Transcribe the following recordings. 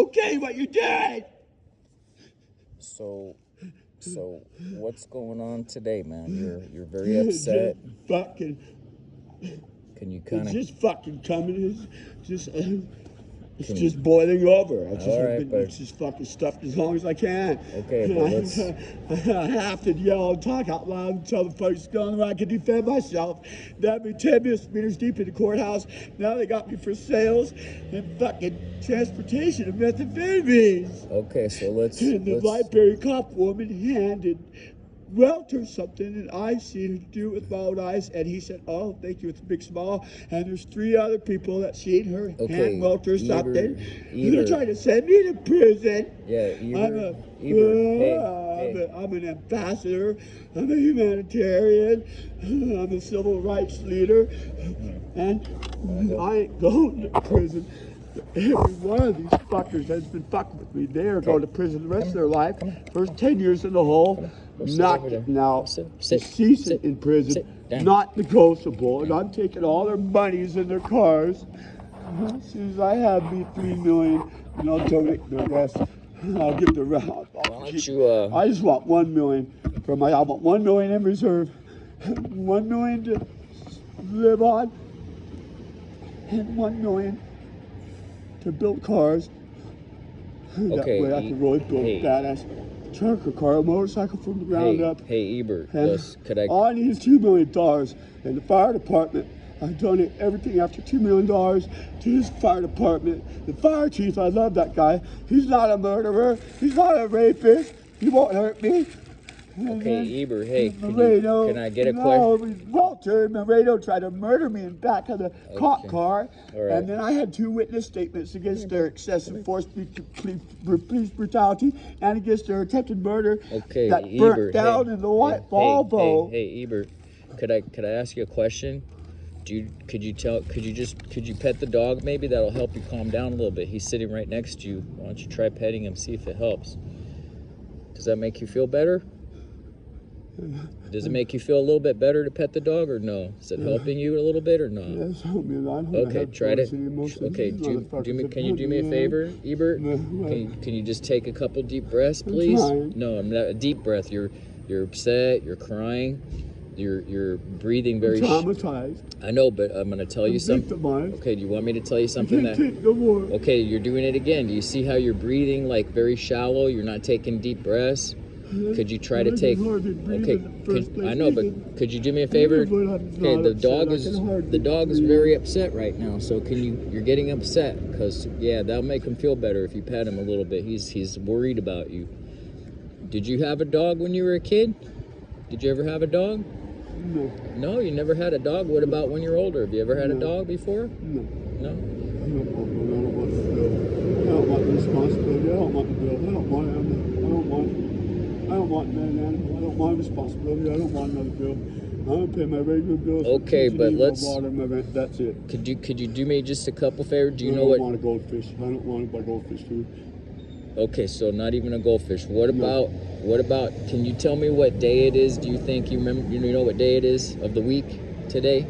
Okay, what you did. So what's going on today, man? You're very upset. Just fucking. Can you kind It's of? just fucking coming. It's just boiling over. It's just fucking stuffed as long as I can. Okay, but let's. I have to yell and talk out loud and tell the folks going where I can defend myself. That be 10 misdemeanors deep in the courthouse. Now they got me for sales and fucking transportation of methamphetamines. Okay, so let's. And the library cop woman handed Welter something, and I seen him do it with my own eyes, and he said, "Oh, thank you," with a big smile. And there's 3 other people that seen her hand Welter something. They're trying to send me to prison. Yeah, I'm an ambassador. I'm a humanitarian. I'm a civil rights leader, and I ain't going to prison. Every one of these fuckers that's been fucking with me, they are going to prison the rest of their life. First 10 years in the hole, not getting out, ceasing in prison, not negotiable, and I'm taking all their monies and their cars. As soon as I have me $3 million, and I'll donate the rest. I'll give the rest. I just want $1 million for my. I want $1 million in reserve, $1 million to live on, and $1 million to build cars. That way I can really build a badass truck or car, a motorcycle from the ground up. Hey, Ebert, all I need is $2 million. And the fire department, I donate everything after $2 million to this fire department. The fire chief, I love that guy. He's not a murderer. He's not a rapist. He won't hurt me. Okay, Eber, hey, can I get a question? Walter and Laredo tried to murder me in back of the cop car, and then I had 2 witness statements against their excessive force, police brutality, and against their attempted murder that burnt down in the white Volvo. Hey, Eber, could I ask you a question? Could you pet the dog? Maybe that'll help you calm down a little bit. He's sitting right next to you. Why don't you try petting him, see if it helps? Does that make you feel better? Does it make you feel a little bit better to pet the dog, or no? Is it helping you a little bit, or not? Yes, help me a lot. Okay, try to. Okay, can you do me a favor, Ebert? Can you just take a couple deep breaths, please? No, I'm not a deep breath. You're upset. You're crying. You're breathing very. Traumatized. I know, but I'm gonna tell you something. Okay, do you want me to tell you something I can't take no more. Okay, you're doing it again. Do you see how you're breathing like very shallow? You're not taking deep breaths. Could you try to take? Okay, I know, but could you do me a favor? Okay, the dog is very upset right now. So you're getting upset because that'll make him feel better if you pet him a little bit. He's worried about you. Did you have a dog when you were a kid? Did you ever have a dog? No. No, you never had a dog. What about when you're older? Have you ever had a dog before? No. No. I don't want the responsibility. I don't want the bill. I don't want another animal. I don't want responsibility. I don't want another bill. I'm gonna pay my regular bills. Okay, but let's. My water, my rent. That's it. Could you do me just a couple favors? Do you know what? I don't want a goldfish. I don't want to buy goldfish food. Okay, so not even a goldfish. What about? Can you tell me what day it is? Do you think you remember? You know what day it is of the week today?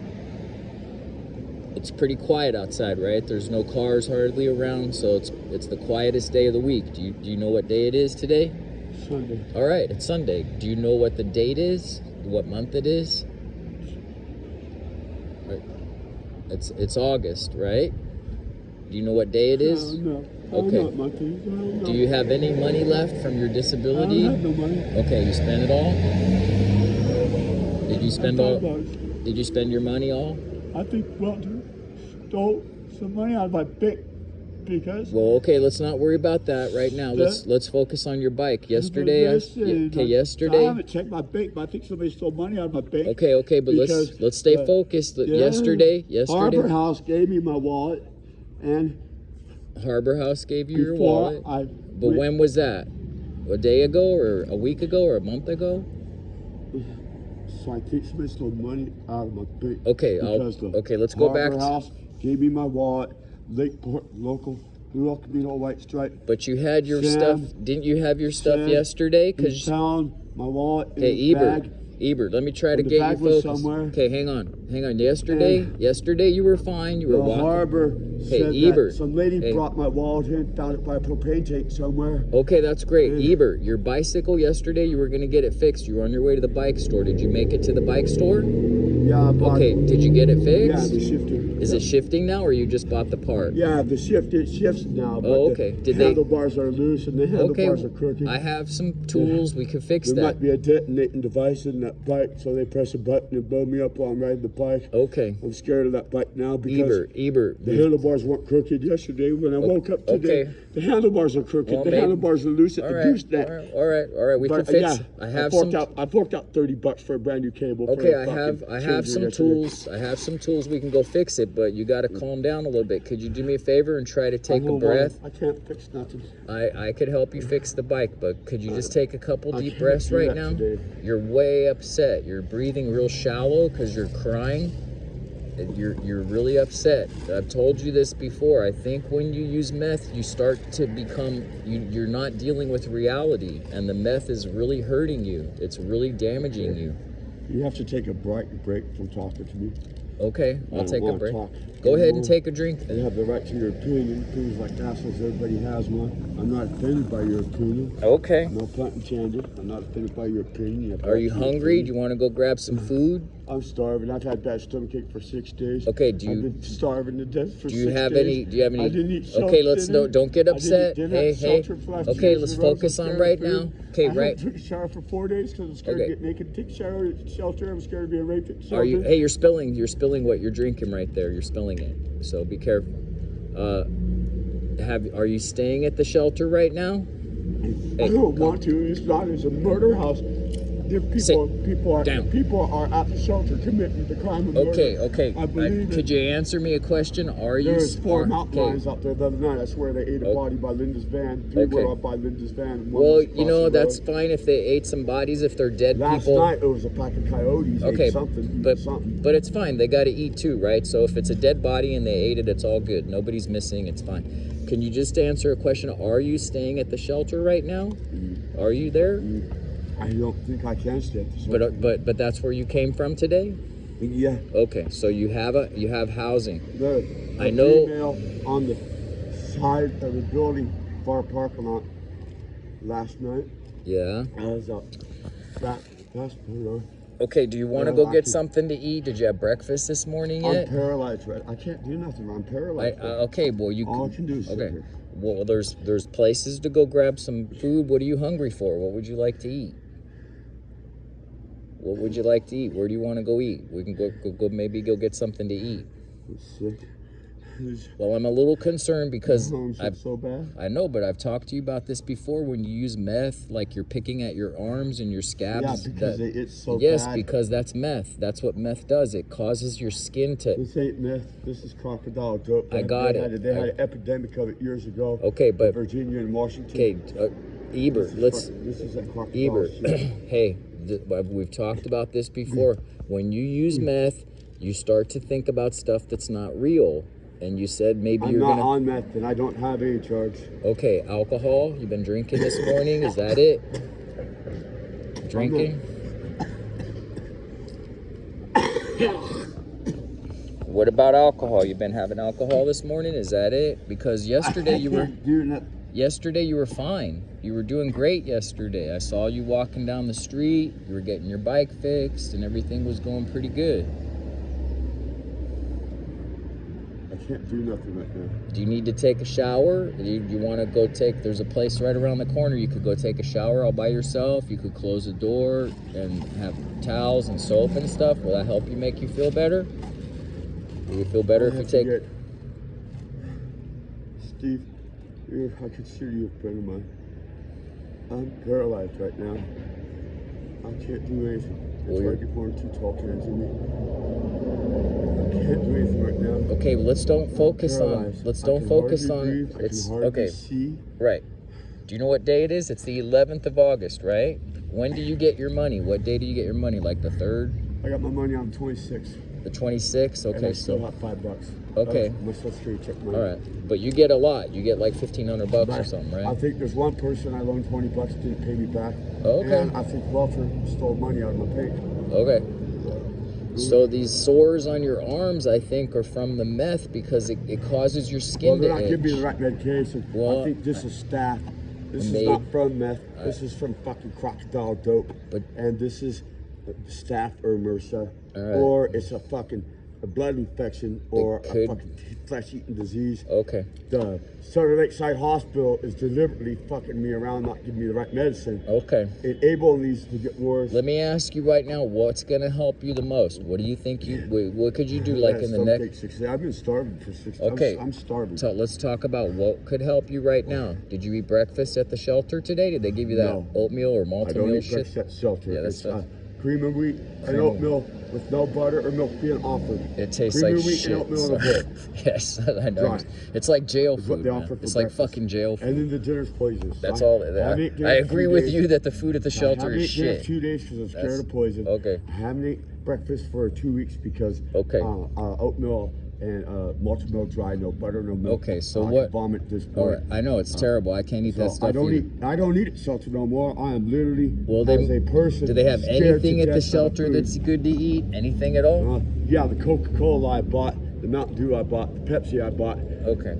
It's pretty quiet outside, right? There's no cars hardly around, so it's the quietest day of the week. Do you know what day it is today? Sunday. All right, it's Sunday. Do you know what the date is? What month it is? Right. It's August, right? Do you know what day it is? No. Okay. Do you have any money left from your disability? I don't have no money. Okay, you spend it all? Did you spend all? Did you spend your money all? I think Walter stole some money out of my bank because. Well, okay, let's not worry about that right now. Let's focus on your bike. Yesterday. I haven't checked my bank, but I think somebody stole money out of my bank. Okay, but let's stay focused. Yesterday. Harbor House gave me my wallet, and Harbor House gave you your wallet. But when was that? A day ago, or a week ago, or a month ago? So I think somebody stole money out of my bank. Okay, let's go back. Harbor House gave me my wallet. Lakeport local Camino White Stripe. But you had your stuff. Didn't you have your stuff yesterday? Because found my wallet in the bag. Ebert, let me try to And the get you bag was focused. somewhere. Okay, hang on. Yesterday you were fine. You were The walking. harbor said Ebert. that some lady brought my wallet in, found it by a propane tank somewhere. Okay, that's great. Yeah. Ebert, your bicycle yesterday, you were going to get it fixed. You were on your way to the bike store. Did you make it to the bike store? Yeah, I bought Okay, did you get it fixed? Yeah, the shifter. Is it shifting now, or you just bought the part? Yeah, it shifts now, but okay. the handlebars are loose and the handlebars are crooked. I have some tools. We can fix There that. might be a detonating device in that bike, so they press a button and blow me up while I'm riding the bike. Okay. I'm scared of that bike now because Ebert. the handlebars weren't crooked yesterday. When I woke up today, the handlebars are crooked. Well, the handlebars are loose at the gooseneck. All right. We can fix it. I forked out $30 for a brand new cable. Okay, I have some tools. I have some tools. We can go fix it, but you got to calm down a little bit. Could you do me a favor and try to take a breath? I can't fix nothing. I could help you fix the bike, but could you just take a couple deep breaths right now? Today. You're way upset. You're breathing real shallow because you're crying. You're really upset. I've told you this before. I think when you use meth, you start to become, you're not dealing with reality, and the meth is really hurting you. It's really damaging you. You have to take a break from talking to me. Okay, I'll take a break. Talk. Go ahead and take a drink. You have the right to your opinion. Opinions like assholes, everybody has one. I'm not offended by your opinion. Okay. No planting changes. I'm not offended by your opinion. Are you hungry? Do you want to go grab some food? I'm starving. I've had bad stomachache for 6 days. Okay, I've been starving to death for 6 days. Do you have any? I didn't eat shelter. Okay, don't get upset. Hey. Okay, let's focus on right now. Okay, I took a shower for 4 days because I was scared to get naked. Take a shower at shelter. I was scared to be raped at shelter. Hey, you're spilling what you're drinking right there. You're spilling it. So be careful. Are you staying at the shelter right now? I don't want to. It's not. It's a murder house. People are at the shelter committing the crime of murder. Okay. I believe could you answer me a question? There's 4 mountain lions out there the other night. That's where they ate a body by Linda's van. 3 were up by Linda's van. And well, that's fine if they ate some bodies, if they're dead people. Last night it was a pack of coyotes. Ate something. But it's fine. They got to eat too, right? So if it's a dead body and they ate it, it's all good. Nobody's missing. It's fine. Can you just answer a question? Are you staying at the shelter right now? Are you there? I don't think I can stay at the shelter. But that's where you came from today? Yeah. Okay, so you have housing. I know. Female on the side of the building, far parking lot, last night. Yeah. I was up. Okay, do you want to go get something to eat? Did you have breakfast this morning yet? I'm paralyzed, right? I can't do nothing. I'm paralyzed. Okay, well all I can do is sit here. Well, there's places to go grab some food. What are you hungry for? What would you like to eat? What would you like to eat? Where do you want to go eat? We can go maybe go get something to eat. I'm sick. Well, I'm a little concerned because so bad. I know, but I've talked to you about this before. When you use meth, like you're picking at your arms and your scabs. Yeah, because it's so bad. Yes, because that's meth. That's what meth does. It causes your skin to. This ain't meth. This is crocodile dope. I got it. They had an epidemic of it years ago. Okay, but Virginia and Washington. Okay, Ebert, this is a crocodile. Ebert, hey, we've talked about this before. When you use meth, you start to think about stuff that's not real. And you said maybe you're gonna... I'm not on meth and I don't have any drugs. Okay, alcohol? You've been drinking this morning? Is that it? Drinking? What about alcohol? You've been having alcohol this morning? Is that it? Because yesterday you were... Yesterday you were fine. You were doing great yesterday. I saw you walking down the street. You were getting your bike fixed and everything was going pretty good. I can't do nothing right now. Do you need to take a shower? Do you want to go there's a place right around the corner. You could go take a shower all by yourself. You could close the door and have towels and soap and stuff. Will that help you make you feel better? Will you feel better if you take... Steve, I consider you a friend of mine. I'm paralyzed right now. I can't do anything. That's why I get 1 or 2 tall cans in me. I can't do anything right now. Okay, let's don't focus on. Okay. See. Right. Do you know what day it is? It's the 11th of August, right? When do you get your money? What day do you get your money? Like the 3rd? I got my money on the 26th. The 26. And Okay, I still so have $5. okay. My Social Security check money. All right, but you get a lot. You get like $1,500 or something, right? I think there's one person I loaned $20, didn't pay me back. Oh, okay. And I think welfare stole money out of my pay. Okay. So these sores on your arms, I think, are from the meth because it causes your skin Well, they're to not itch. giving me the right medication. Well, I think this is staph. This is maybe- not from meth. This is from fucking crocodile dope. But- and this is staph or MRSA. All right. Or it's a blood infection or It could- a fucking flesh-eating disease. Okay. The Southern Lakeside Hospital is deliberately fucking me around, not giving me the right medicine. Okay. Enabling these to get worse. Let me ask you right now, what's going to help you the most? What do you think what could you do like in the next? I've been starving for 6 days. Okay. I'm starving. So let's talk about what could help you right now. Did you eat breakfast at the shelter today? Did they give you that No. oatmeal or I don't multi-meal eat shit? breakfast at the shelter. Yeah, that's It's tough. cream of wheat and oatmeal with no butter or milk being offered. It tastes cream like of wheat shit. and oatmeal in a bowl. Yes, I know. Dry. It's like jail Is what food, they man. offer for It's like breakfast. fucking jail food. And then the dinner's poisonous. That's I all. haven't eaten I dinner in agree 2 with days. you that the food at the shelter I haven't is eaten dinner shit. for 2 days because I'm scared That's- of poison. okay. I haven't eaten breakfast for 2 weeks because Okay. oatmeal and multi-meal dry, no butter, no milk. Okay, so I what? could vomit this All point. right, I know it's terrible. I can't eat that So stuff I don't either. I don't eat at shelter no more. I am literally Well, as a person. do they have scared anything to at the death of shelter food. that's good to eat? Anything at all? Yeah, the Coca-Cola I bought, the Mountain Dew I bought, the Pepsi I bought, Okay.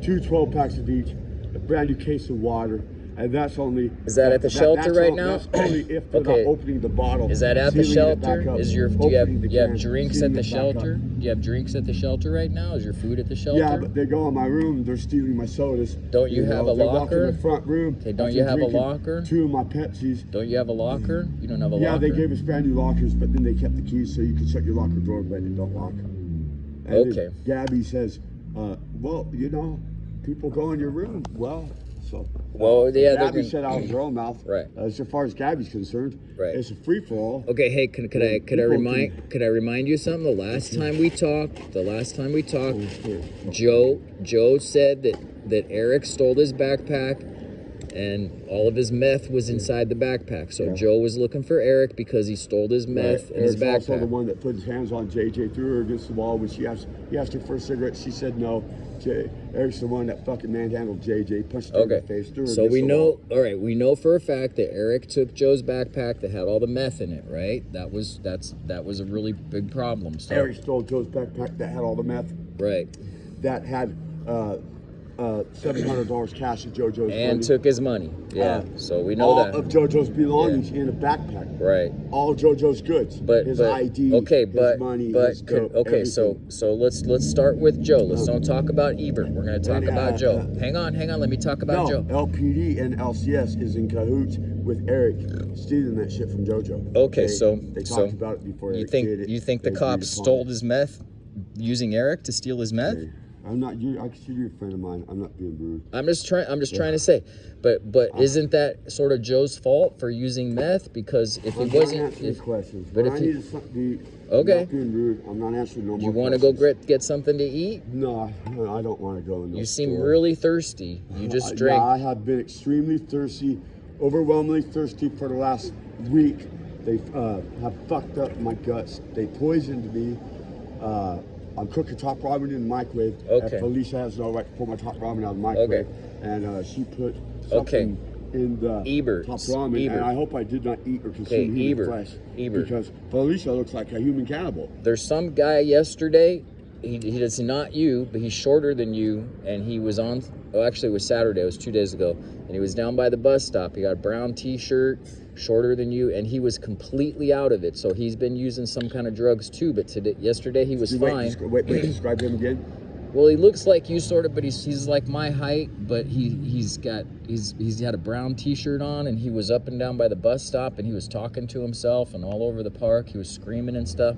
2 12-packs of each, a brand new case of water, and that's only. Is that at the shelter that's right all- now? That's only if they're Okay. not opening the bottle. Is that at the sealing it back shelter? up, Do you have opening the can, drinks sealing at the it back up. shelter? Do you have drinks at the shelter right now? Is your food at the shelter? Yeah, but they go in my room. They're stealing my sodas. Don't you have a they walk locker? in the front room. Okay, don't after you have a drinking locker? 2 of my Pepsis. Don't you have a locker? You don't have a Yeah, locker? they gave us brand new lockers, but then they kept the keys so you could shut your locker door, but it don't lock. And then Okay. Gabby says, well, people go in your room. Well, so. Well, yeah, they're Gabby gonna- said out of her own mouth. Right. As far as Gabby's concerned, Right. it's a free for all. Okay, hey, could I remind you something? The last time we talked, Joe said that Eric stole his backpack and all of his meth was inside the backpack. So Yeah. Joe was looking for Eric because he stole his meth in his Eric's also the backpack. one that put his hands on JJ, threw her against the wall when he asked her for a cigarette. She said no. Eric's the one that fucking manhandled JJ, punched her in the face, threw her So against we the know, wall. all right, we know for a fact that Eric took Joe's backpack that had all the meth in it, right? That was a really big problem. So, Eric stole Joe's backpack that had all the meth, right, that had $700 cash in JoJo's and money. took his money. Yeah, so we know all that. of JoJo's belongings in a backpack. Right. All JoJo's goods. His ID, okay, his money, his dope, okay, so everything. let's start with Joe. Let's don't talk about Ebert. We're gonna talk about Joe. Hang on, let me talk about Joe. LPD and LCS is in cahoots with Eric stealing that shit from JoJo. Okay, so they talked about it before you Eric think did it. you think the They cops agreed upon stole it. his meth using Eric to steal his meth? Hey, I'm not you. I consider you a friend of mine. I'm not being rude. I'm just trying to say, but isn't that sort of Joe's fault for using meth? Because if he wasn't, answering questions. but When if I he- need something, Okay. I'm not being rude. I'm not answering no more. you want to go questions. get something to eat? No, I don't want to go in. No You seem store. really thirsty. You just Yeah, drank. I have been extremely thirsty, overwhelmingly thirsty for the last week. They have fucked up my guts. They poisoned me. I'm cooking top ramen in the microwave. Okay. And Felicia has no right to pull my top ramen out of the microwave. And she put something in the Ebert. top ramen. Ebert. And I hope I did not eat or consume Okay, human Ebert. flesh. Ebert. Because Felicia looks like a human cannibal. There's some guy yesterday. He does not you, but he's shorter than you, and he was on. Oh, actually, it was Saturday. It was 2 days ago, and he was down by the bus stop. He got a brown T-shirt, shorter than you, and he was completely out of it. So he's been using some kind of drugs too. But yesterday he was fine. Wait, describe him again. Well, he looks like you sort of, but he's like my height, but he's had a brown T-shirt on, and he was up and down by the bus stop, and he was talking to himself and all over the park. He was screaming and stuff,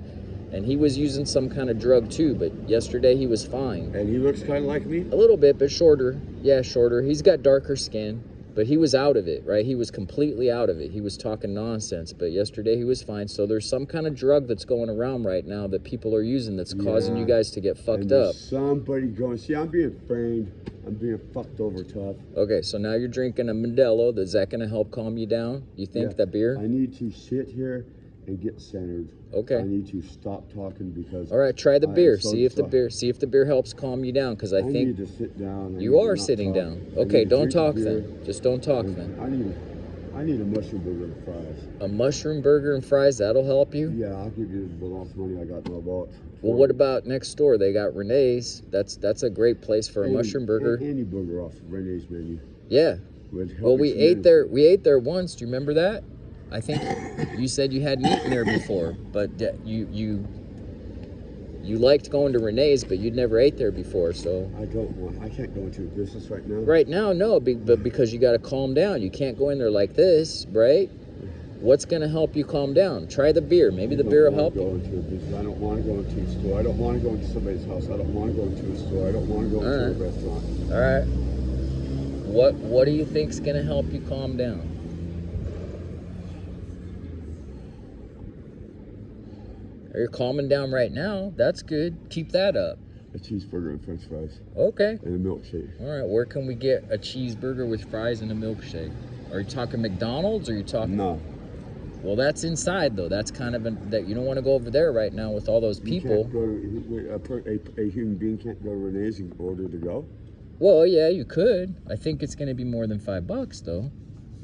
and he was using some kind of drug too. But yesterday he was fine, And he looks kind of like me. a little bit, but shorter. Yeah, shorter. He's got darker skin, but he was out of it, right? He was completely out of it. He was talking nonsense, but yesterday he was fine. So there's some kind of drug that's going around right now that people are using that's causing you guys to get fucked And up. there's somebody going, see, I'm being framed. I'm being fucked over tough. Okay, so now you're drinking a Modelo. Is that going to help calm you down? You think that beer? I need to sit here and get centered. Okay. I need to stop talking because. All right, try the beer. So, see if the beer helps calm you down. Because I think need to sit down. You are sitting down. Okay, don't talk then. Just don't talk then. I need a mushroom burger and fries. A mushroom burger and fries, that'll help you? Yeah, I'll give you the last money I got in my wallet. Well, what about next door? They got Renee's. That's a great place for a mushroom burger. Any burger off Renee's menu. Yeah. Well, we ate there once. Do you remember that? I think you said you hadn't eaten there before, but you liked going to Renee's, but you'd never ate there before, so. I can't go into business right now. Right now, no, but because you got to calm down. You can't go in there like this, right? What's going to help you calm down? Try the beer. Maybe the beer will help you. I don't want to go into a store. I don't want to go into somebody's house. I don't want to go into a store. I don't want to go into a restaurant. All right. What do you think's going to help you calm down? You're calming down right now. That's good. Keep that up. A cheeseburger and french fries. Okay. And a milkshake. All right. Where can we get a cheeseburger with fries and a milkshake? Are you talking McDonald's or are you talking? No. Well, that's inside though. That's kind of that you don't want to go over there right now with all those people. A human being can't go to Renee's and order to go. Well, yeah, you could. I think it's going to be more than $5 though.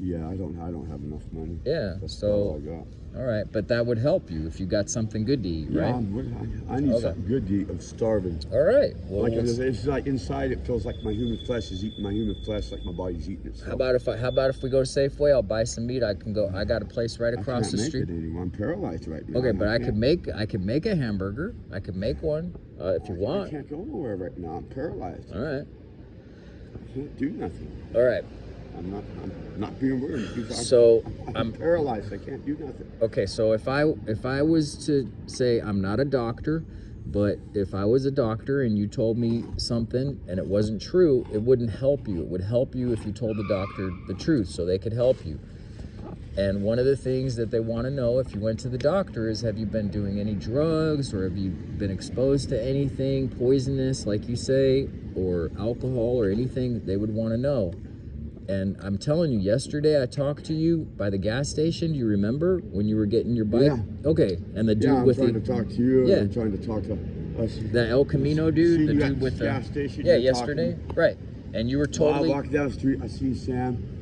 Yeah, I don't have enough money. Yeah, that's so all I got. All right, but that would help you if you got something good to eat, right? Yeah, I need something good to eat. I'm starving. All right. Well, it's like inside it feels like my human flesh is eating my human flesh, like my body's eating itself. How about if we go to Safeway? I'll buy some meat. I got a place right across the street. I can't make it anymore. I'm paralyzed right now. Okay, but I could make a hamburger. I could make one if you want. I can't go nowhere right now. I'm paralyzed. All right. I can't do nothing. All right. I'm not being weird. So I'm paralyzed. I can't do nothing. Okay, so if I was to say I'm not a doctor, but if I was a doctor and you told me something and it wasn't true, it wouldn't help you. It would help you if you told the doctor the truth so they could help you. And one of the things that they want to know if you went to the doctor is, have you been doing any drugs, or have you been exposed to anything poisonous, like you say, or alcohol or anything? They would want to know. And I'm telling you, yesterday I talked to you by the gas station. Do you remember when you were getting your bike? Yeah. Okay. And the dude with I'm trying to talk to you. Yeah. I'm trying to talk to us. The El Camino dude, the dude with the gas station. Yeah, yesterday. Right. And you were totally. I walked down the street. I see Sam.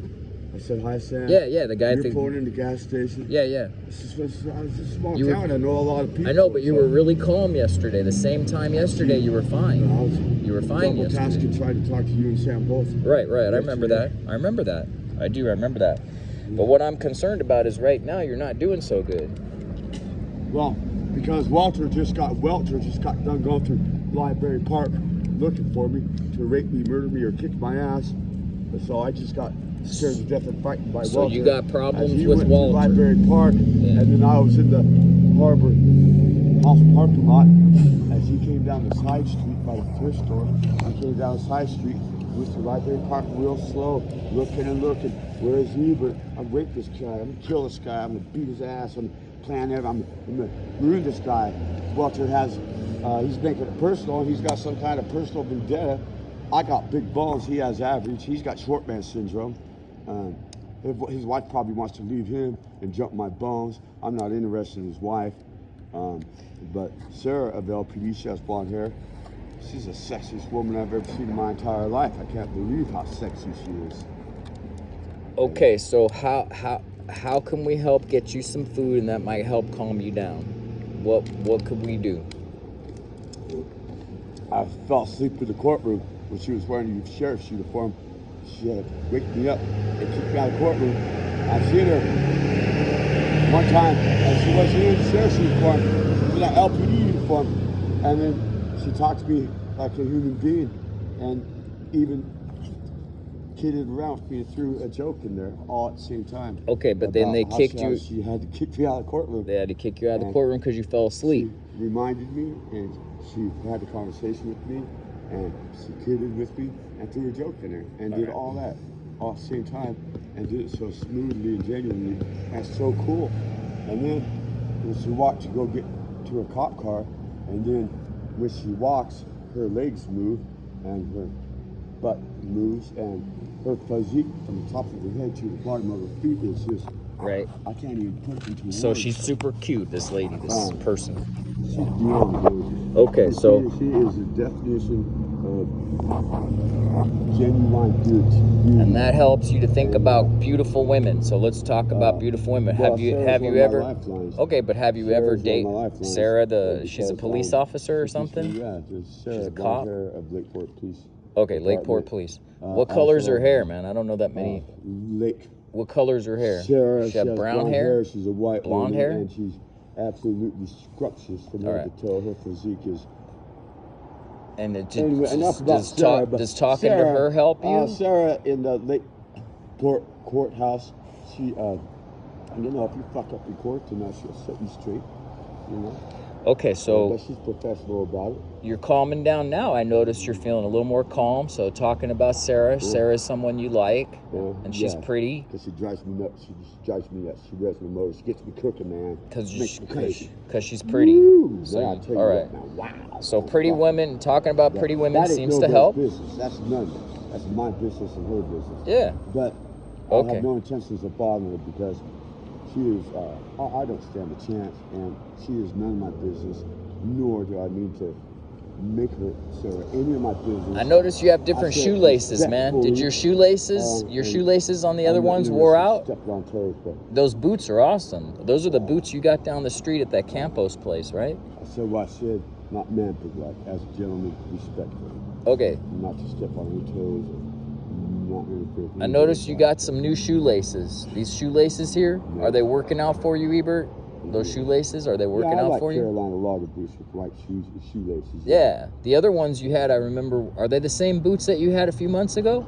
I said, hi, Sam. Yeah, the guy. You're pulling in the gas station. Yeah. It's a small town. I know a lot of people. I know, but you were really calm yesterday. The same time yesterday, you were fine. You were fine yesterday. Double-tasking, trying to talk to you and Sam both. Right. I remember that. I do remember that. But what I'm concerned about is right now you're not doing so good. Well, because Walter just got done going through Library Park looking for me to rape me, murder me, or kick my ass. So I just got scared to death and frightened by Walter. So you got problems with went Walter. To Library Park, and then I was in the Harbor House parking lot as he came down the side street by the thrift store. He came down the side street. Went to Library Park real slow, looking. Where is he? But I'm gonna rape this guy. I'm gonna kill this guy. I'm gonna beat his ass. I'm planning it. I'm gonna ruin this guy. Walter has, he's making it personal. He's got some kind of personal vendetta. I got big bones. He has average. He's got short man syndrome. His wife probably wants to leave him and jump my bones. I'm not interested in his wife. But Sarah of LPD, she has blonde hair. She's the sexiest woman I've ever seen in my entire life. I can't believe how sexy she is. Okay, so how can we help get you some food, and that might help calm you down? What could we do? I fell asleep in the courtroom when she was wearing the sheriff's uniform. She had to wake me up and kick me out of the courtroom. I've seen her one time, and she wasn't in the sheriff's uniform. She was in that LPD uniform. And then she talked to me like a human being, and even kidded around with me and threw a joke in there all at the same time. Okay, but then they kicked you. She had to kick me out of the courtroom. They had to kick you out of the courtroom because you fell asleep. She reminded me, and she had a conversation with me, and she kidded with me and threw a joke in there, and did all that all at the same time, and did it so smoothly and genuinely and so cool. And then when she walked to go get to her cop car, and then when she walks, her legs move and her butt moves, and her physique from the top of her head to the bottom of her feet is just Right. I can't even put it into So words. she's super cute, this lady, this person. She's beyond gorgeous. Okay, so she is the definition of genuine beauty. and that helps you to think about beautiful women. So let's talk about beautiful women. Well, Have you Sarah's one of my ever? lifelines. Okay, but have you ever Sarah's one of dated my lifelines, Sarah? because, She's a police officer or something. Yeah, Sarah, She's a blonde cop? hair of Lakeport Police. Okay, Lakeport Department. Police. What color's also, her hair, man? I don't know that many. Lake. What color's her hair? Sarah, she have has brown hair? She's a white Blonde woman, hair? and she's absolutely scrumptious from head to toe. Her physique is. And it Anyway, enough about Sarah, does talking to her help you? Sarah in the Lakeport courthouse, she, you know, if you fuck up in court, then she'll set you straight, you know. Okay, so but she's professional about it. You're calming down now. I noticed you're feeling a little more calm. So talking about Sarah, Sarah's someone you like, and she's pretty. Because she drives me nuts. She just drives me nuts. She revs my motor. She gets me cooking, man. Because she's pretty. Woo! So I'll tell you all right. What, now, wow. So pretty women, talking about pretty women seems to help. Business. That's none. That's my business and her business. Yeah. But I have no intentions of bothering her because she is. I don't stand a chance, and she is none of my business. Nor do I mean to make her, Sarah, any of my business. I noticed you have different shoelaces, man. Did your shoelaces on the other ones wore out? On toes, but those boots are awesome. Those are the boots you got down the street at that Campos place, right? I said what I said, not manful, like as a gentleman, respectfully. Okay. Not to step on any toes. Not really. I noticed you got some new shoelaces. These shoelaces here, are they working out for you, Ebert? Those shoelaces, are they working out for you? Carolina Lager boots with white shoelaces. Yeah. The other ones you had, I remember, are they the same boots that you had a few months ago?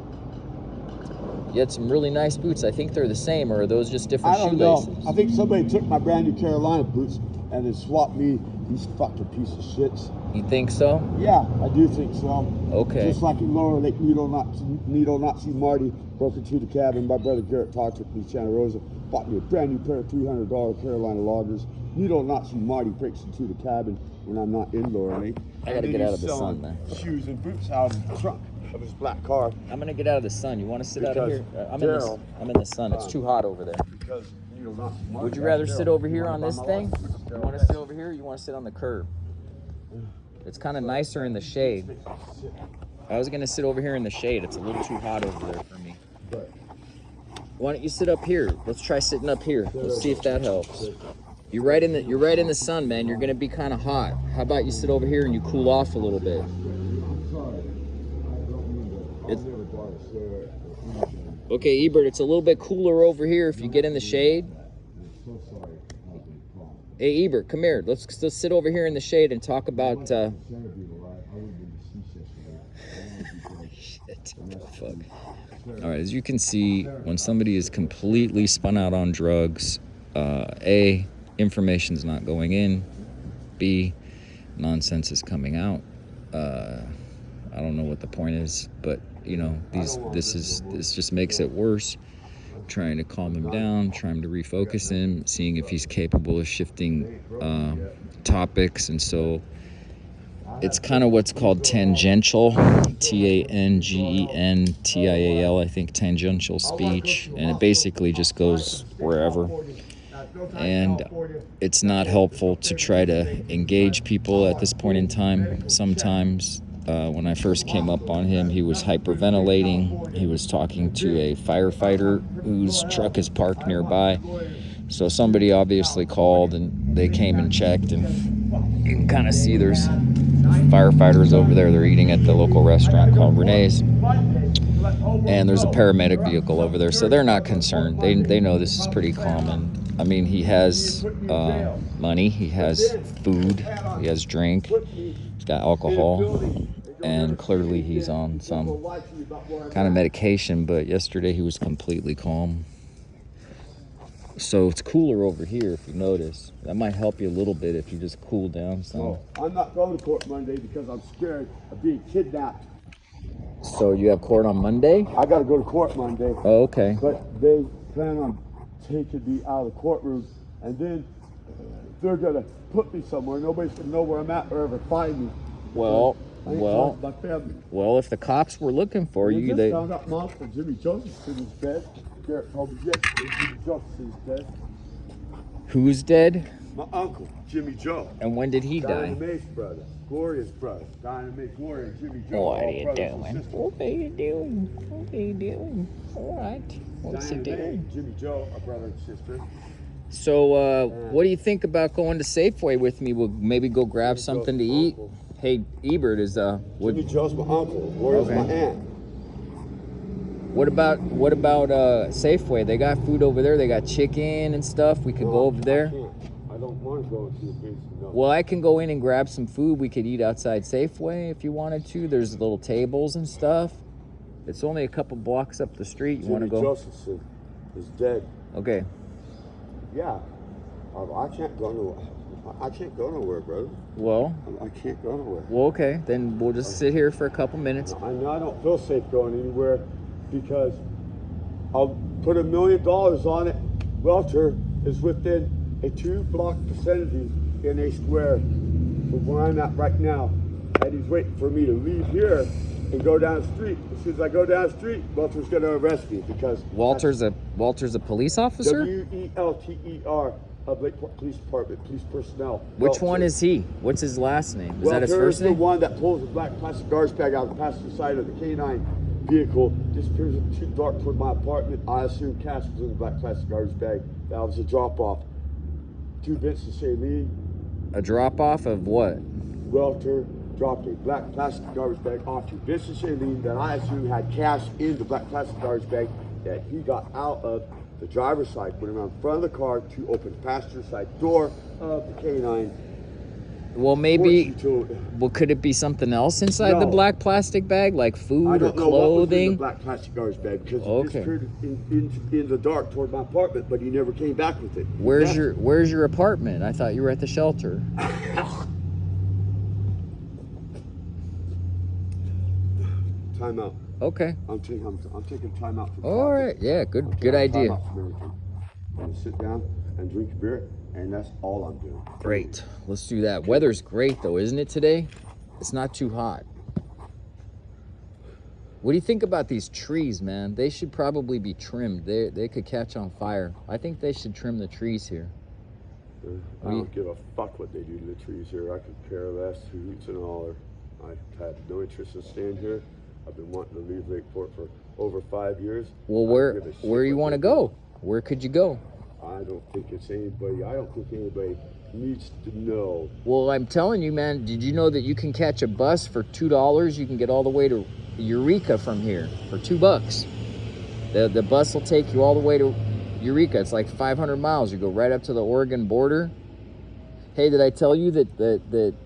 You had some really nice boots. I think they're the same, or are those just different shoelaces? Know. I think somebody took my brand new Carolina boots and then swapped me these fucking piece of shits. You think so? Yeah, I do think so. Okay. Just like in Lower Lake, Needle Nazi Marty broke into the cabin. My brother Garrett talked with me, Santa Rosa, bought me a brand new pair of $300 Carolina Lagers. Needle Nazi Marty breaks into the cabin when I'm not in Lower Lake. I gotta get out of the sun, man. Shoes and boots out of the trunk of his black car. I'm gonna get out of the sun. You want to sit out of here? I'm in the sun. It's too hot over there. Because would you rather sit over here on this thing? You want to sit over here, or you want to sit on the curb? It's kind of nicer in the shade. I was gonna sit over here in the shade. It's a little too hot over there for me. Why don't you sit up here? Let's try sitting up here. Let's see if that helps. You're right in the sun, man. You're gonna be kind of hot. How about you sit over here and you cool off a little bit? Okay, Ebert, it's a little bit cooler over here if you get in the shade. Hey, Ebert, come here. Let's sit over here in the shade and talk about. Shit, what the fuck? All right, as you can see, when somebody is completely spun out on drugs, A, information's not going in. B, nonsense is coming out. I don't know what the point is, but you know, this just makes it worse. Trying to calm him down, trying to refocus him, seeing if he's capable of shifting topics. And so it's kind of what's called tangential, Tangentil, I think, tangential speech. And it basically just goes wherever. And it's not helpful to try to engage people at this point in time. Sometimes when I first came up on him, he was hyperventilating. He was talking to a firefighter whose truck is parked nearby. So somebody obviously called and they came and checked, and you can kind of see there's firefighters over there. They're eating at the local restaurant called Renee's. And there's a paramedic vehicle over there, so they're not concerned. They know this is pretty common. I mean, he has money, he has food, he has drink, he's got alcohol, and clearly he's on some kind of medication, but yesterday he was completely calm. So it's cooler over here if you notice. That might help you a little bit if you just cool down some. No, I'm not going to court Monday because I'm scared of being kidnapped. So you have court on Monday? I got to go to court Monday. Oh, okay. But they plan on taking me out of the courtroom, and then they're going to put me somewhere. Nobody's going to know where I'm at or ever find me. Well, my family. If the cops were looking for you, they found out Mom from Jimmy Joseph's in his bed. Garrett told me yesterday Jimmy Jefferson's dead. Who's dead? My uncle, Jimmy Joe. And when did he die? Dyname's brother, Gloria's brother. Dynamite, Gloria, and Jimmy Joe. What are all you brothers doing? and sisters. What are you doing? What are you doing? All right. What's he Dynamite, doing? Jimmy Joe, a brother and sister. So, what do you think about going to Safeway with me? We'll maybe go grab Jimmy something Joe's to my eat. uncle. Hey, Ebert is Jimmy Joe's my uncle. Gloria's Okay. my aunt. what about Safeway? They got food over there. They got chicken and stuff. We could No, go over there. I can't. I don't want to go to a place. No. Well, I can go in and grab some food. We could eat outside Safeway if you wanted to. There's little tables and stuff. It's only a couple blocks up the street. You want to Jimmy go? Josephson is dead. Okay. Yeah. I can't go nowhere. I can't go nowhere, brother. Well, I can't go nowhere. well, okay. Then we'll just sit here for a couple minutes. I know I don't feel safe going anywhere because I'll put $1 million on it. Welter is within a 2-block vicinity in a square from where I'm at right now. And he's waiting for me to leave here and go down the street. As soon as I go down the street, Welter's going to arrest me because Walter's a police officer? WELTER of Lakeport Police Department, police personnel. Which one is he? What's his last name? Is that his Welter first is the name? one that pulls the black plastic garbage bag out of the passenger side of the K9 vehicle, disappears too dark toward my apartment. I assume cash was in the black plastic garbage bag. That was a drop-off. 2 Vincent Shailene. A drop off of what? Welter dropped a black plastic garbage bag off to Vincent Shailene that I assume had cash in the black plastic garbage bag that he got out of the driver's side, went around the front of the car to open the passenger side door of the K9. Well, maybe. To, Well, could it be something else inside the No. black plastic bag, like I food or don't know what was in the clothing? black plastic garbage bag because Okay. it disappeared in the dark toward my apartment, but he never came back with it. Where's Yeah. Where's your apartment? I thought you were at the shelter. Time out. Okay. I'm taking time out from All talking. right. Yeah. I'm Good taking time idea. out from everything. I'm gonna sit down and drink a beer, and that's all I'm doing. Great. Let's do that. Weather's great though, isn't it today? It's not too hot. What do you think about these trees, man? They should probably be trimmed. They could catch on fire. I think they should trim the trees here. I don't give a fuck what they do to the trees here. I could care less who hoots and holler. I've had no interest in staying here. I've been wanting to leave Lakeport for over 5 years. Well, I where don't give a shit do you what want to they go? Where could you go? do. I don't think anybody needs to know. Well, I'm telling you, man, did you know that you can catch a bus for $2? You can get all the way to Eureka from here for $2. The bus will take you all the way to Eureka. It's like 500 miles. You go right up to the Oregon border. Hey, did I tell you that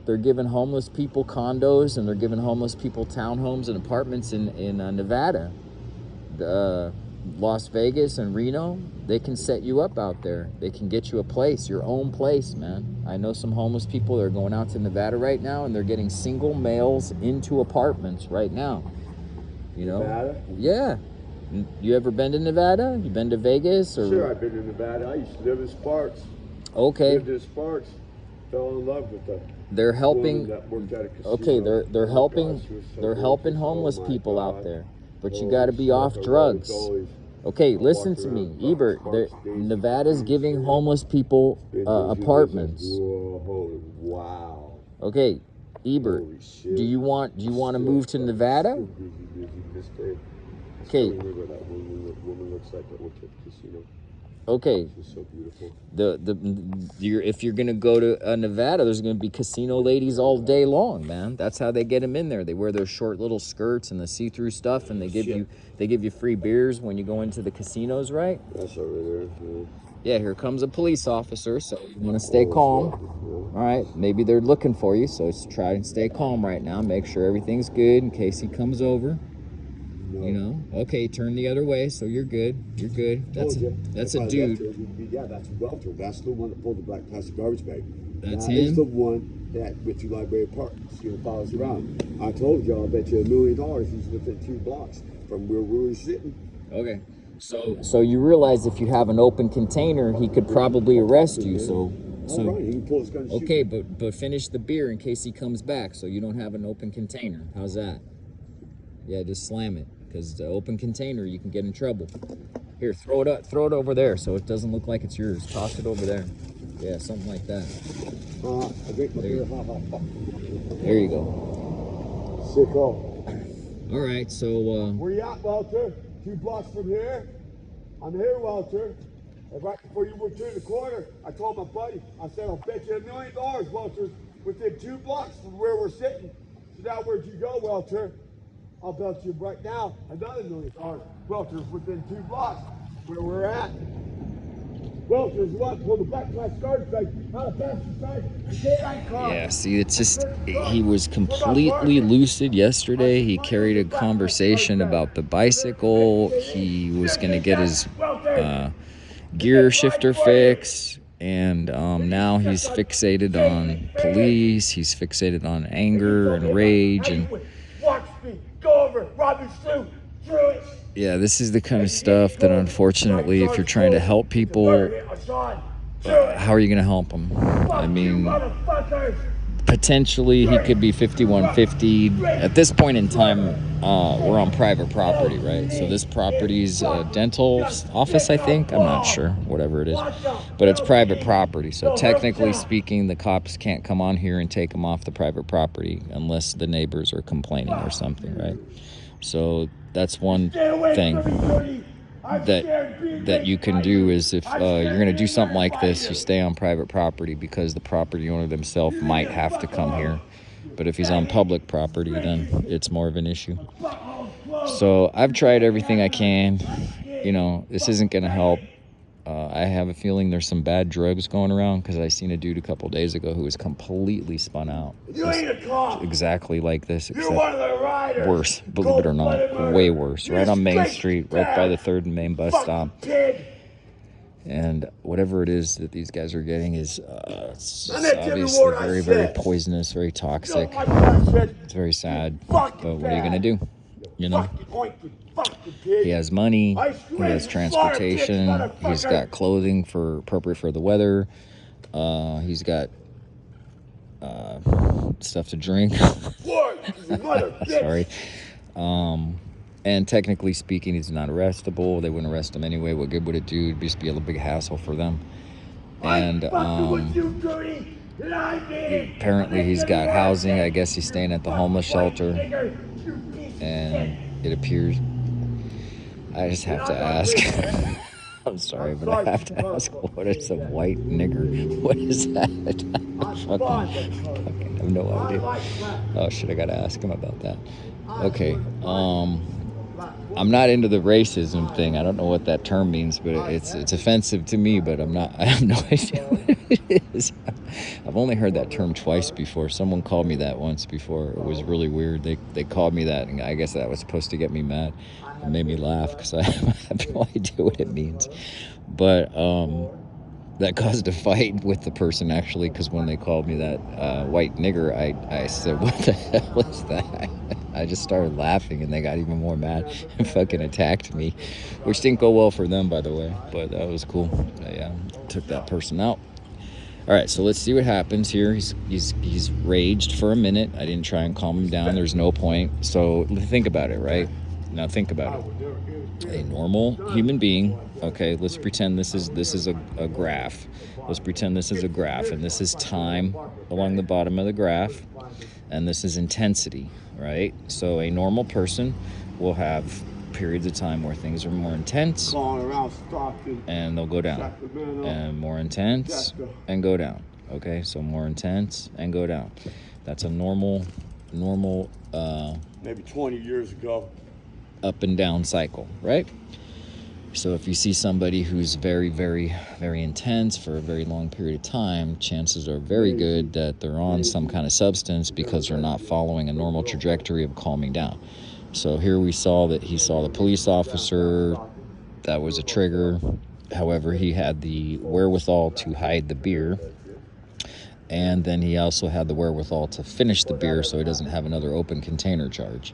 they're giving homeless people condos and they're giving homeless people townhomes and apartments in Nevada, Las Vegas and Reno? They can set you up out there. They can get you a place, your own place, man. I know some homeless people that are going out to Nevada right now and they're getting single males into apartments right now. You know? Nevada? Yeah. You ever been to Nevada? You been to Vegas? Or? Sure, I've been to Nevada. I used to live in Sparks. Okay. Lived in Sparks. Fell in love with the They're helping. woman that worked at a casino. Okay, they're Oh, helping. God, she was so They're helping beautiful. homeless Oh, my people out God. there, but you Holy got to be shit, off the drugs. roads always- Okay, I listen walked to me, around Ebert. Sparks, Daisy, Nevada's Daisy, giving Daisy. homeless people Been busy, apartments. busy. Whoa, holy wow. Okay, Ebert. Holy shit. Do you want to move to Nevada? Busy, this day. Okay. I remember what that woman looks like that worked at the casino. Okay. She's so beautiful. If you're gonna go to Nevada, there's gonna be casino ladies all day long, man. That's how they get them in there. They wear their short little skirts and the see-through stuff, and they give you free beers when you go into the casinos, right? That's over there. Yeah. Yeah, here comes a police officer, so you want to stay calm. Yeah. All right, maybe they're looking for you, so just try and stay calm right now. Make sure everything's good in case he comes over. No. You know, okay, turn the other way, so you're good. You're good. That's Told ya. that's If a I dude. left her, yeah, that's Welter. That's the one that pulled the black plastic garbage bag. That's that is him? the one that went to Library Park. He's gonna follow us around. I told y'all, I bet you $1 million he's within 2 blocks from where we were sitting. Okay. So you realize if you have an open container, he could probably arrest you. So All right, he can pull his gun and shoot. okay, but finish the beer in case he comes back, so you don't have an open container. How's that? Yeah, just slam it, because the open container you can get in trouble. Here, throw it over there so it doesn't look like it's yours. Toss it over there. Yeah, something like that. There you go. Sicko. All right, so Where you at, Walter? 2 blocks from here? I'm here, Walter. And right before you were turn the corner, I told my buddy, I said, I'll bet you $1 million, Walter, within 2 blocks from where we're sitting. So now where'd you go, Walter? I'll bet you right now another $1 million. Walter's within 2 blocks where we're at. Walter's what? Pull the back of my scarf back. Out of passenger side. Get that car. yeah, see, it's just, he was completely lucid yesterday. He carried a conversation about the bicycle. He was going to get his gear shifter fix, and now he's fixated on police. He's fixated on anger and rage, and Watch me go over Robbie Slew through it. yeah, this is the kind of stuff that unfortunately, if you're trying to help people, how are you going to help them? I mean, potentially he could be 5150. At this point in time, we're on private property, right? So this property's a dental office, I think. I'm not sure, whatever it is. But it's private property. So technically speaking, the cops can't come on here and take him off the private property unless the neighbors are complaining or something, right? So that's one thing that you can do is if you're going to do something like this, you stay on private property because the property owner themselves might have to come here. But if he's on public property, then it's more of an issue. So I've tried everything I can. You know, this isn't going to help. I have a feeling there's some bad drugs going around because I seen a dude a couple days ago who was completely spun out. Exactly like this, except worse, believe it or not, way worse. Right on Main Street, right by the 3rd and Main bus stop. And whatever it is that these guys are getting is it's obviously very, very poisonous, very toxic. It's very sad, but what are you going to do? You know? He has money, he has transportation, he's got clothing appropriate for the weather, he's got stuff to drink. Sorry. And technically speaking, he's not arrestable. They wouldn't arrest him anyway. What good would it do? It'd just be a big hassle for them. And apparently he's got housing. I guess he's staying at the homeless shelter. And it appears, I just have to ask. I'm sorry, but I have to ask, what is a white nigger? What is that? I fucking have no idea. Oh shit, I gotta ask him about that. Okay, I'm not into the racism thing. I don't know what that term means, but it's offensive to me, but I have no idea what it is. I've only heard that term twice before. Someone called me that once before. It was really weird. They called me that, and I guess that was supposed to get me mad. It made me laugh because I have no idea what it means. But that caused a fight with the person, actually, because when they called me that white nigger, I said, what the hell is that? I just started laughing, and they got even more mad and fucking attacked me, which didn't go well for them, by the way, but that was cool. I took that person out. All right, so let's see what happens here. He's raged for a minute. I didn't try and calm him down. There's no point. So think about it, right? Now think about it. A normal human being, okay, let's pretend this is a graph. Let's pretend this is a graph, and this is time along the bottom of the graph, and this is intensity, right? So a normal person will have periods of time where things are more intense and they'll go down, and more intense and go down. Okay, so more intense and go down. That's a normal maybe 20 years ago up and down cycle, right? So if you see somebody who's very, very, very intense for a very long period of time, chances are very good that they're on some kind of substance because they're not following a normal trajectory of calming down. So here we saw that he saw the police officer. That was a trigger. However, he had the wherewithal to hide the beer. And then he also had the wherewithal to finish the beer so he doesn't have another open container charge.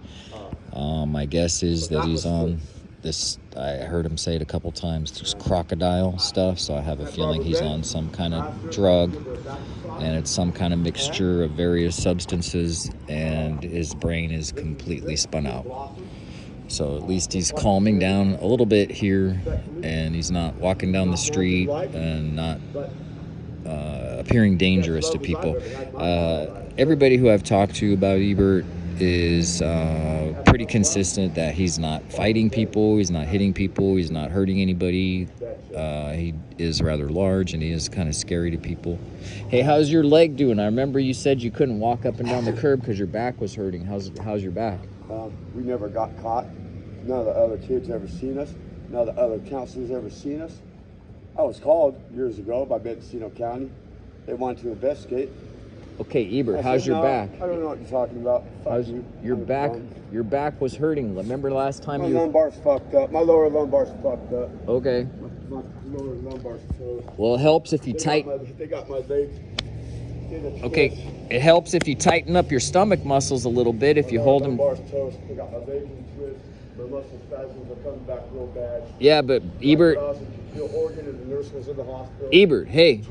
My guess is that he's on this, I heard him say it a couple times, just crocodile stuff, so I have a feeling he's on some kind of drug, and it's some kind of mixture of various substances, and his brain is completely spun out. So at least he's calming down a little bit here, and he's not walking down the street and not appearing dangerous to people. Everybody who I've talked to about Ebert is pretty consistent that he's not fighting people, he's not hitting people, he's not hurting anybody. He is rather large, and he is kind of scary to people. Hey, how's your leg doing? I remember you said you couldn't walk up and down the curb because your back was hurting. How's your back? We never got caught. None of the other kids ever seen us. None of the other counselors ever seen us. I was called years ago by Mendocino County. They wanted to investigate. Okay, Ebert, how's your back? I don't know what you're talking about. How's your back? Your back was hurting. Remember last time my lumbar's fucked up. My lower lumbar's fucked up. Okay. My lower lumbar's closed. Well, it helps if you They got my legs. Okay, it helps if you tighten up your stomach muscles a little bit. If you hold them. Lumbar's toast. They got my legs in twist. My muscle spasms are coming back real bad. Yeah, but Ebert. Ebert, hey.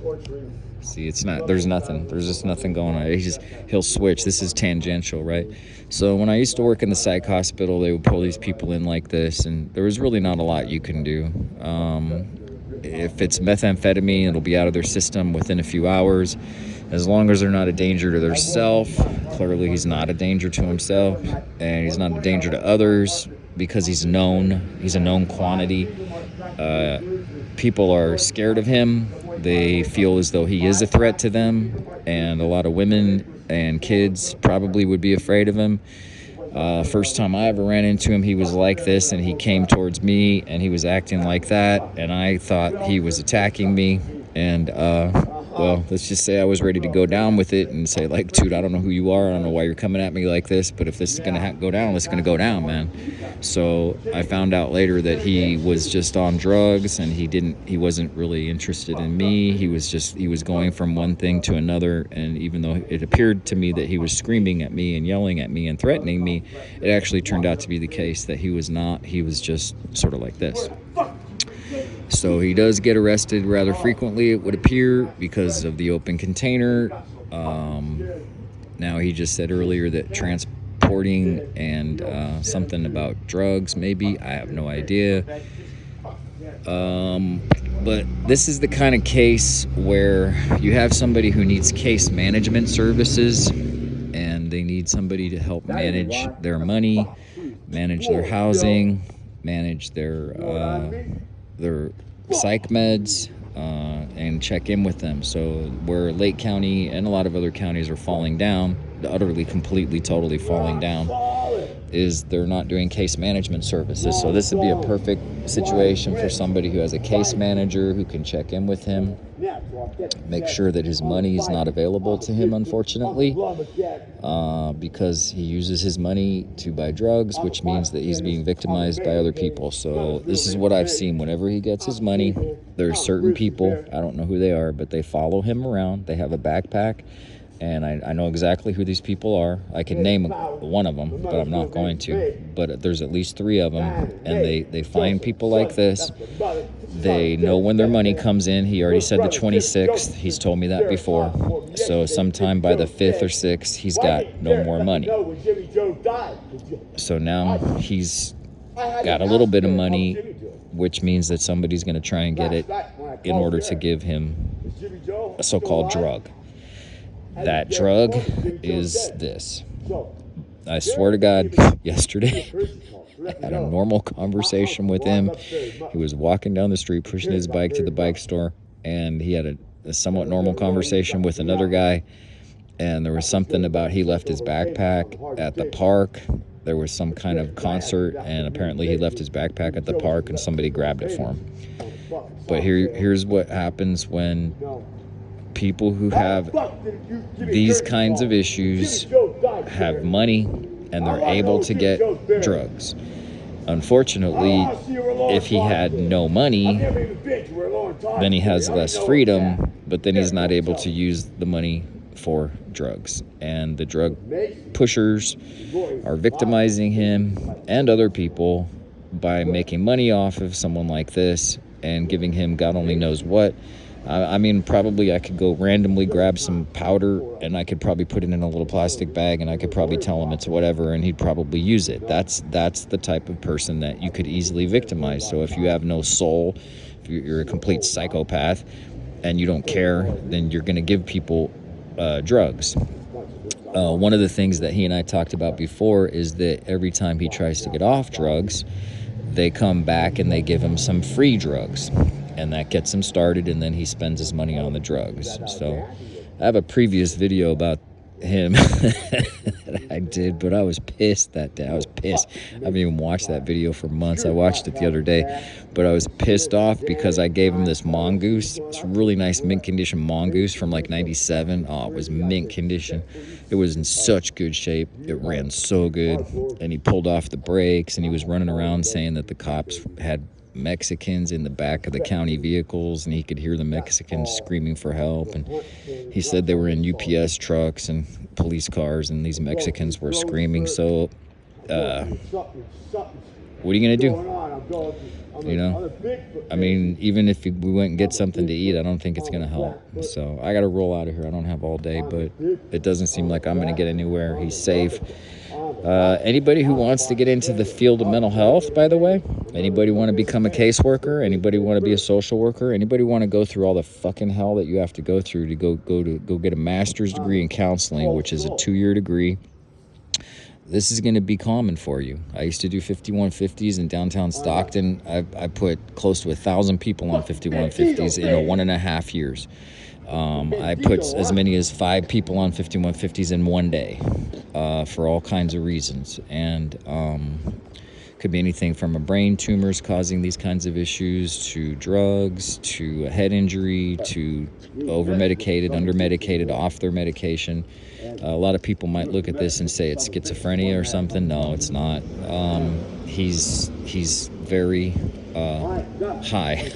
See, it's not. There's nothing. There's just nothing going on. He'll switch. This is tangential, right? So when I used to work in the psych hospital, they would pull these people in like this, and there was really not a lot you can do. If it's methamphetamine, it'll be out of their system within a few hours. As long as they're not a danger to their self. Clearly, he's not a danger to himself, and he's not a danger to others because he's known. He's a known quantity. People are scared of him. They feel as though he is a threat to them, and a lot of women and kids probably would be afraid of him. First time I ever ran into him, he was like this, and he came towards me, and he was acting like that, and I thought he was attacking me, and well, let's just say I was ready to go down with it and say, like, dude, I don't know who you are, I don't know why you're coming at me like this, but if this is gonna go down, it's gonna go down, man. So I found out later that he was just on drugs, and he wasn't really interested in me. He was going from one thing to another, and even though it appeared to me that he was screaming at me and yelling at me and threatening me, it actually turned out to be the case that he was not. He was just sort of like this. So he does get arrested rather frequently, it would appear, because of the open container. Now he just said earlier that transporting and something about drugs, maybe. I have no idea. But this is the kind of case where you have somebody who needs case management services, and they need somebody to help manage their money, manage their housing, manage their psych meds, and check in with them. So where Lake County and a lot of other counties are falling down, utterly, completely, totally falling down, is they're not doing case management services. So this would be a perfect situation for somebody who has a case manager who can check in with him, make sure that his money is not available to him, unfortunately, because he uses his money to buy drugs, which means that he's being victimized by other people. So this is what I've seen. Whenever he gets his money, there's certain people, I don't know who they are, but they follow him around. They have a backpack, and I know exactly who these people are. I can name one of them, but I'm not going to. But there's at least 3 of them, and they find people like this. They know when their money comes in. He already said the 26th. He's told me that before. So sometime by the 5th or 6th, he's got no more money. So now he's got a little bit of money, which means that somebody's going to try and get it in order to give him a so-called drug. That drug is this. I swear to God, yesterday, I had a normal conversation with him. He was walking down the street, pushing his bike to the bike store, and he had a somewhat normal conversation with another guy, and there was something about he left his backpack at the park. There was some kind of concert, and apparently he left his backpack at the park, and somebody grabbed it for him. But here's what happens when people who have these kinds of issues have money and they're able to get drugs. Unfortunately, if he had no money, then he has less freedom, but then he's not able to use the money for drugs. And the drug pushers are victimizing him and other people by making money off of someone like this and giving him God only knows what. I mean, probably I could go randomly grab some powder and I could probably put it in a little plastic bag and I could probably tell him it's whatever and he'd probably use it. That's the type of person that you could easily victimize. So if you have no soul, if you're a complete psychopath and you don't care, then you're going to give people drugs. One of the things that he and I talked about before is that every time he tries to get off drugs, they come back and they give him some free drugs. And that gets him started, and then he spends his money on the drugs. So I have a previous video about him that I did, but I was pissed that day. I was pissed. I haven't even watched that video for months. I watched it the other day, but I was pissed off because I gave him this mongoose. It's a really nice mint condition mongoose from like 97. Oh, it was mint condition. It was in such good shape. It ran so good. And he pulled off the brakes, and he was running around saying that the cops had Mexicans in the back of the county vehicles, and he could hear the Mexicans screaming for help. And he said they were in UPS trucks and police cars, and these Mexicans were screaming. So what are you gonna do? You know, I mean, even if we went and get something to eat, I don't think it's gonna help. So I gotta roll out of here. I don't have all day, but it doesn't seem like I'm gonna get anywhere. He's safe. Anybody who wants to get into the field of mental health, by the way, anybody want to become a caseworker, anybody want to be a social worker, anybody want to go through all the fucking hell that you have to go through to go get a master's degree in counseling, which is a 2-year degree, this is going to be common for you. I used to do 5150s in downtown Stockton. I put close to 1,000 people on 5150s in 1.5 years. I put as many as 5 people on 5150s in one day for all kinds of reasons. And could be anything from a brain tumors causing these kinds of issues to drugs to a head injury to over-medicated, under-medicated, off their medication. A lot of people might look at this and say it's schizophrenia or something. No, it's not. He's very high.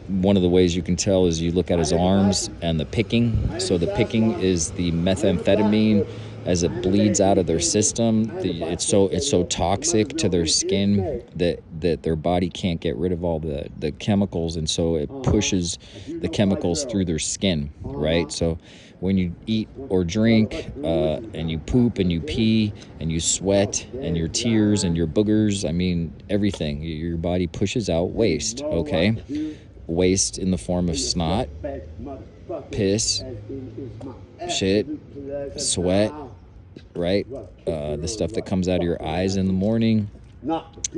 One of the ways you can tell is you look at his arms and the picking. So the picking is the methamphetamine as it bleeds out of their system. It's so toxic to their skin that their body can't get rid of all the chemicals, and so it pushes the chemicals through their skin, right? So when you eat or drink and you poop and you pee and you sweat and your tears and your boogers, I mean, everything, your body pushes out waste, okay? Waste in the form of snot, piss, shit, sweat, right? The stuff that comes out of your eyes in the morning,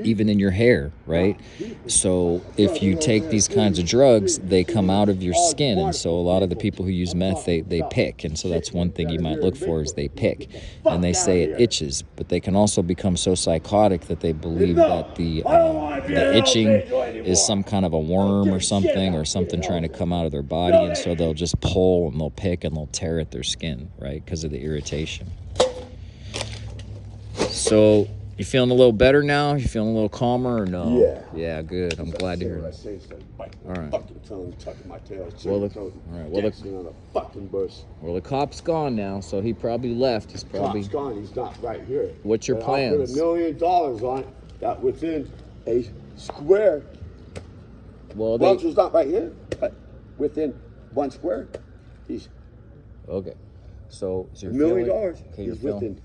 even in your hair, right? So if you take these kinds of drugs, they come out of your skin, and so a lot of the people who use meth, they pick, and so that's one thing you might look for is they pick, and they say it itches, but they can also become so psychotic that they believe that the itching is some kind of a worm or something trying to come out of their body, and so they'll just pull and they'll pick and they'll tear at their skin, right, because of the irritation. So you feeling a little better now? You feeling a little calmer or no? Yeah. Yeah, good. I'm glad to hear it. All right. Fucking tongue tucking my tail. Well, the cop's gone now, so he probably left. He's probably Cop's gone. He's not right here. What's your plans? I put $1 million on it. That within a square. Well, Welcher's not right here, but within 1 square, he's okay. So $1 million. Okay, he's within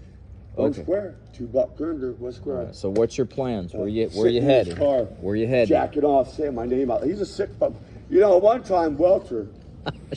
1 square, 2 block under 1 square. Right, so what's your plans? Where you headed? Where you headed? Jacking off, saying my name out. He's a sick fuck. You know, one time Welcher,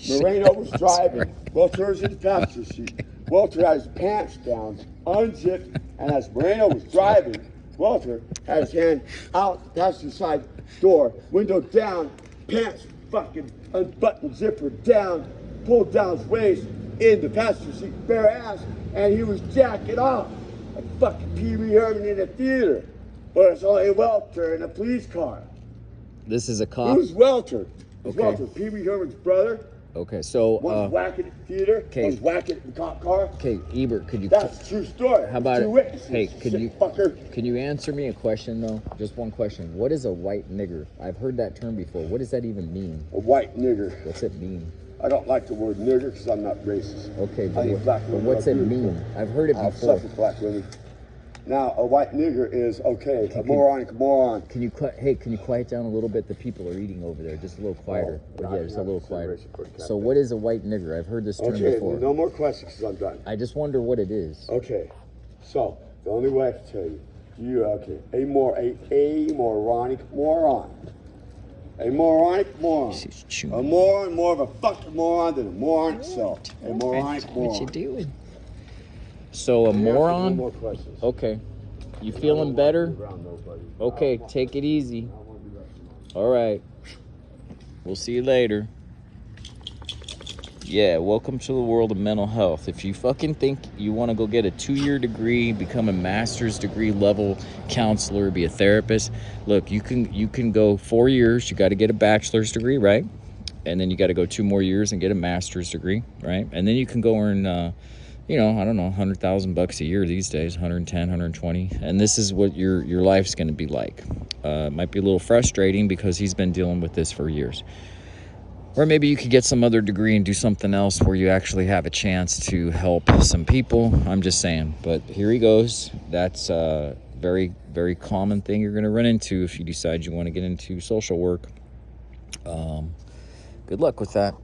Moreno was driving. Welcher was in the passenger seat. Welcher had his pants down, unzipped, and as Moreno was driving, Welcher had his hand out the passenger side door, window down, pants fucking unbuttoned, zipper down, pulled down his waist, in the passenger seat, bare ass, and he was jacking off like fucking Pee Wee Herman in a theater. But it's only Welcher in a police car. This is a cop? Who's Welcher? It's Okay. Welcher, Pee Wee Herman's brother. Okay, so One's whacking at the theater, one's whacking at the cop car. Okay, Ebert, could you? That's a true story. How about Two witnesses, hey, fucker. Can you answer me a question though? Just one question. What is a white nigger? I've heard that term before. What does that even mean? A white nigger. What's it mean? I don't like the word nigger because I'm not racist. Okay, I think black but women what's are it beautiful. mean? I've heard it I've before. suffered black women. Now, a white nigger is okay. A moronic moron. Can you quiet down a little bit? The people are eating over there. Just a little quieter. Yeah, just a little quieter. So what is a white nigger? I've heard this term before. Okay, no more questions because I'm done. I just wonder what it is. Okay, so the only way I can tell you, a moronic moron. A moronic moron. A moron, more of a fucking moron than a moron itself. A moronic moron. What you doing? So a moron? No more questions. Okay. You feeling better? Okay, take it easy. All right. We'll see you later. Yeah, welcome to the world of mental health. If you fucking think you want to go get a 2-year degree, become a master's degree level counselor, be a therapist, look, you can go 4 years. You got to get a bachelor's degree, right? And then you got to go 2 more years and get a master's degree, right? And then you can go earn, you know, I don't know, $100,000 a year these days, 110, 120. And this is what your life's going to be like. It might be a little frustrating because he's been dealing with this for years. Or maybe you could get some other degree and do something else where you actually have a chance to help some people. I'm just saying. But here he goes. That's a very, very common thing you're going to run into if you decide you want to get into social work. Good luck with that.